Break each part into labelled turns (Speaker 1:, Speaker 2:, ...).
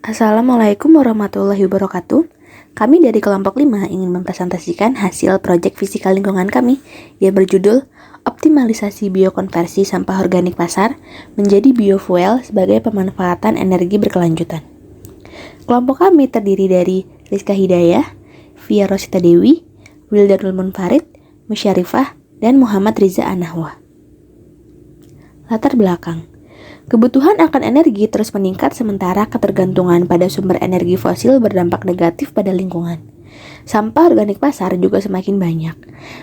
Speaker 1: Assalamualaikum warahmatullahi wabarakatuh. Kami dari kelompok 5 ingin mempresentasikan hasil proyek fisika lingkungan kami yang berjudul Optimalisasi Biokonversi Sampah Organik Pasar menjadi Biofuel sebagai Pemanfaatan Energi Berkelanjutan. Kelompok kami terdiri dari Rizka Hidayah, Via Rosita Dewi, Wildanul Munfarid, Musyarifah, dan Muhammad Riza Anahwa. Latar belakang. Kebutuhan akan energi terus meningkat sementara ketergantungan pada sumber energi fosil berdampak negatif pada lingkungan. Sampah organik pasar juga semakin banyak.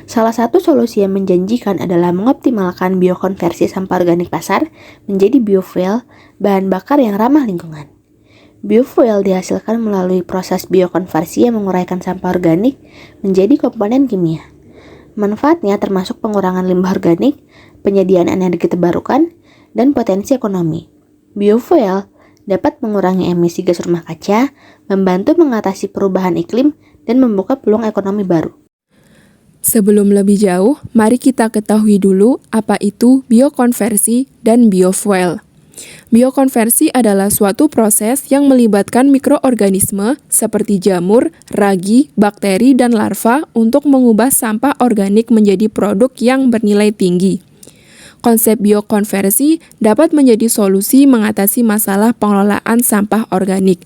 Speaker 1: Salah satu solusi yang menjanjikan adalah mengoptimalkan biokonversi sampah organik pasar menjadi biofuel, bahan bakar yang ramah lingkungan. Biofuel dihasilkan melalui proses biokonversi yang menguraikan sampah organik menjadi komponen kimia. Manfaatnya termasuk pengurangan limbah organik, penyediaan energi terbarukan, dan potensi ekonomi. Biofuel dapat mengurangi emisi gas rumah kaca, membantu mengatasi perubahan iklim, dan membuka peluang ekonomi baru.
Speaker 2: Sebelum lebih jauh, mari kita ketahui dulu apa itu biokonversi dan biofuel. Biokonversi adalah suatu proses yang melibatkan mikroorganisme seperti jamur, ragi, bakteri, dan larva untuk mengubah sampah organik menjadi produk yang bernilai tinggi. Konsep biokonversi dapat menjadi solusi mengatasi masalah pengelolaan sampah organik.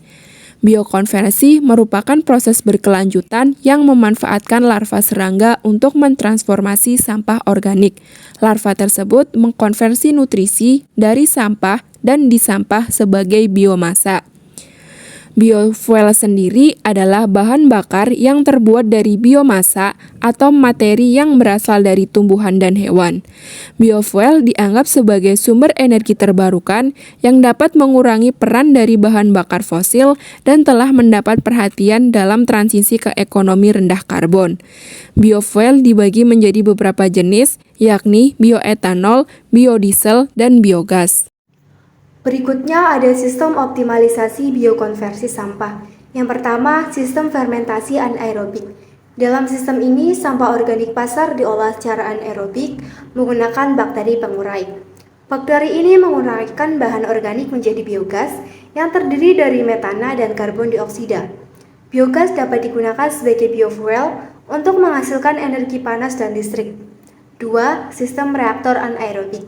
Speaker 2: Biokonversi merupakan proses berkelanjutan yang memanfaatkan larva serangga untuk mentransformasi sampah organik. Larva tersebut mengkonversi nutrisi dari sampah dan di sampah sebagai biomasa. Biofuel sendiri adalah bahan bakar yang terbuat dari biomasa atau materi yang berasal dari tumbuhan dan hewan. Biofuel dianggap sebagai sumber energi terbarukan yang dapat mengurangi peran dari bahan bakar fosil dan telah mendapat perhatian dalam transisi ke ekonomi rendah karbon. Biofuel dibagi menjadi beberapa jenis, yakni bioetanol, biodiesel, dan biogas.
Speaker 3: Berikutnya ada sistem optimalisasi biokonversi sampah. Yang pertama, sistem fermentasi anaerobik. Dalam sistem ini, sampah organik pasar diolah secara anaerobik menggunakan bakteri pengurai. Bakteri ini menguraikan bahan organik menjadi biogas yang terdiri dari metana dan karbon dioksida. Biogas dapat digunakan sebagai biofuel untuk menghasilkan energi panas dan listrik. 2. Sistem reaktor anaerobik.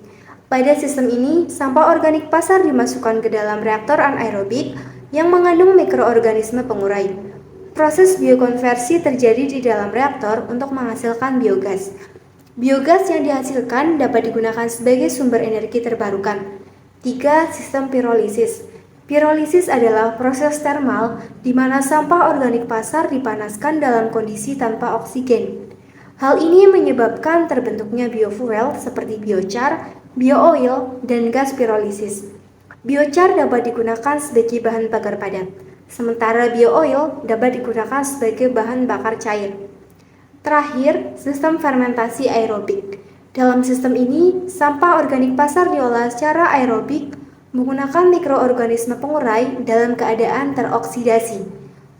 Speaker 3: Pada sistem ini, sampah organik pasar dimasukkan ke dalam reaktor anaerobik yang mengandung mikroorganisme pengurai. Proses biokonversi terjadi di dalam reaktor untuk menghasilkan biogas. Biogas yang dihasilkan dapat digunakan sebagai sumber energi terbarukan. 3. Sistem pirolisis. Pirolisis adalah proses termal di mana sampah organik pasar dipanaskan dalam kondisi tanpa oksigen. Hal ini menyebabkan terbentuknya biofuel seperti biochar, biooil, dan gas pirolisis. Biochar dapat digunakan sebagai bahan bakar padat, sementara biooil dapat digunakan sebagai bahan bakar cair. Terakhir, sistem fermentasi aerobik. Dalam sistem ini, sampah organik pasar diolah secara aerobik menggunakan mikroorganisme pengurai dalam keadaan teroksidasi.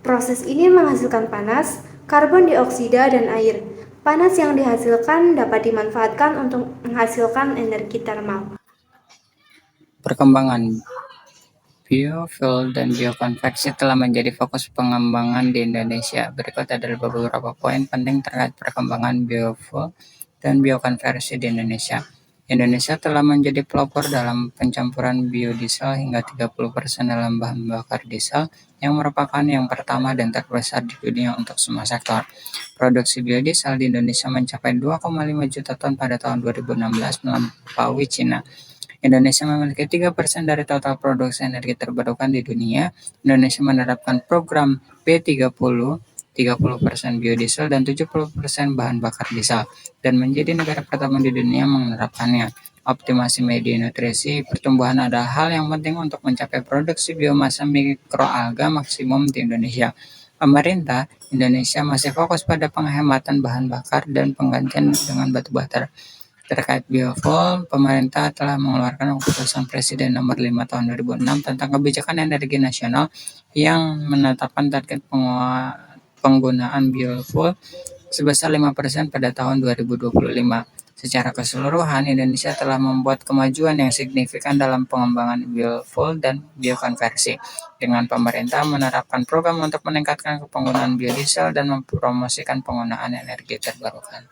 Speaker 3: Proses ini menghasilkan panas, karbon dioksida, dan air. Panas yang dihasilkan dapat dimanfaatkan untuk menghasilkan energi termal.
Speaker 4: Perkembangan biofuel dan biokonveksi telah menjadi fokus pengembangan di Indonesia. Berikut adalah beberapa poin penting terkait perkembangan biofuel dan biokonversi di Indonesia. Indonesia telah menjadi pelopor dalam pencampuran biodiesel hingga 30% dalam bahan bakar diesel yang merupakan yang pertama dan terbesar di dunia untuk semua sektor. Produksi biodiesel di Indonesia mencapai 2,5 juta ton pada tahun 2016 melampaui Cina. Indonesia memiliki 3% dari total produksi energi terbarukan di dunia. Indonesia menerapkan program B30, 30% biodiesel dan 70% bahan bakar diesel, dan menjadi negara pertama di dunia menerapkannya. Optimasi media nutrisi pertumbuhan adalah hal yang penting untuk mencapai produksi biomasa mikroalga maksimum di Indonesia. Pemerintah Indonesia masih fokus pada penghematan bahan bakar dan penggantian dengan batu bara. Terkait biofuel, pemerintah telah mengeluarkan keputusan Presiden nomor 5 tahun 2006 tentang kebijakan energi nasional yang menetapkan target penggunaan biofuel sebesar 5% pada tahun 2025. Secara keseluruhan, Indonesia telah membuat kemajuan yang signifikan dalam pengembangan biofuel dan biokonversi, dengan pemerintah menerapkan program untuk meningkatkan penggunaan biodiesel dan mempromosikan penggunaan energi terbarukan.